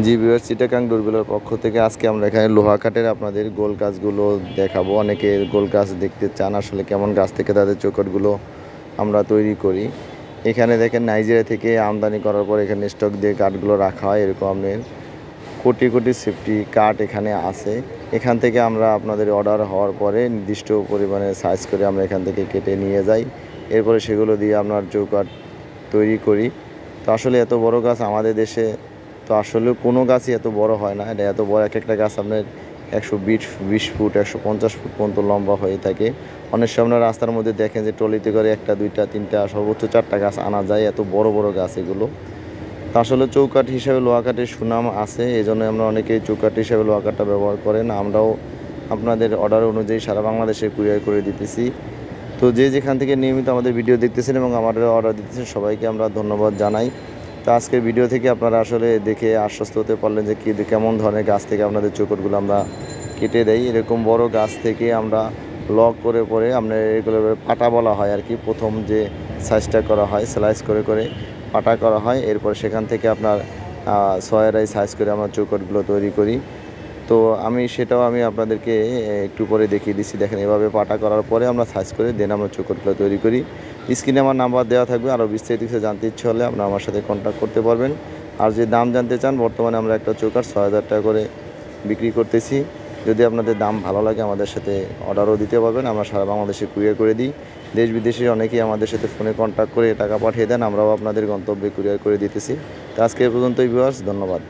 জি viewers, Chittagong ডোরবেলের পক্ষ থেকে আজকে আমরা এখানে লোহা কাঠের আপনাদের গোল গাছগুলো দেখাবো। অনেকে গোল গাছ দেখতে চান, আসলে কেমন গাছ থেকে তাদের চৌকাঠগুলো আমরা তৈরি করি। এখানে দেখেন নাইজেরিয়া থেকে আমদানি করার পর এখানে স্টক দিয়ে কাঠগুলো রাখা হয়। এরকম আপনার কোটি কোটি সেফটি কাঠ এখানে আছে। এখান থেকে আমরা আপনাদের অর্ডার হওয়ার পরে নির্দিষ্ট পরিমাণে সাইজ করে আমরা এখান থেকে কেটে নিয়ে যাই। এরপরে সেগুলো দিয়ে আপনার চৌকাঠ তৈরি করি। তো আসলে এত বড় গাছ আমাদের দেশে তো আসলেও কোনো গাছই এত বড় হয় না। এটা এত বড় একটা গাছ আপনার 120 ফুট 150 ফুট পর্যন্ত লম্বা হয়ে থাকে। অনেক সময় আপনারা রাস্তার মধ্যে দেখেন যে ট্রলিতে করে 1টা 2টা 3টা সর্বোচ্চ 4টা গাছ আনা যায়, এত বড় বড় গাছ এগুলো। তো আসলে চৌকাঠ হিসাবে লোহা কাঠের সুনাম আছে, এই জন্য আমরা অনেকেই চৌকাঠ হিসাবে লোহা কাঠটা ব্যবহার করেন। আমরাও আপনাদের অর্ডার অনুযায়ী সারা বাংলাদেশে কুরিয়ার করে দিতেছি। তো যে যেখান থেকে নিয়মিত আমাদের ভিডিও দেখতেছেন এবং আমাদের অর্ডার দিতেছেন সবাইকে আমরা ধন্যবাদ জানাই। তো আজকের ভিডিও থেকে আপনারা আসলে দেখে আশ্বস্ত হতে পারলেন যে কেমন ধরনের গাছ থেকে আপনাদের চৌকাঠগুলো আমরা কেটে দেই। এরকম বড় গাছ থেকে আমরা লক করে পরে আপনার এগুলো পাটা বলা হয় আর কি। প্রথম যে সাইজটা করা হয় স্লাইস করে করে পাটা করা হয়, এরপর সেখান থেকে আপনার ছয়েরাই সাইজ করে আমরা চৌকাঠগুলো তৈরি করি। তো সেটাও আমি আপনাদেরকে একটু পরে দেখিয়ে দিচ্ছি। দেখেন এভাবে পাটা করার পরে আমরা সাইজ করে দেন আমরা চৌকাঠগুলো তৈরি করি। স্ক্রিনে আমার নাম্বার দেওয়া থাকবে, আরও বিস্তারিত কিছু জানতে ইচ্ছে হলে আপনারা আমার সাথে কন্ট্যাক্ট করতে পারবেন। আর যে দাম জানতে চান, বর্তমানে আমরা একটা চৌকাঠ 6000 টাকা করে বিক্রি করতেছি। যদি আপনাদের দাম ভালো লাগে আমাদের সাথে অর্ডারও দিতে পারবেন, আমরা সারা বাংলাদেশে কুরিয়ার করে দিই। দেশ বিদেশে অনেকেই আমাদের সাথে ফোনে কন্ট্যাক্ট করে টাকা পাঠিয়ে দেন, আমরাও আপনাদের গন্তব্যে কুরিয়ার করে দিতেছি। তো আজকে এ পর্যন্তই ভিউয়ার্স, ধন্যবাদ।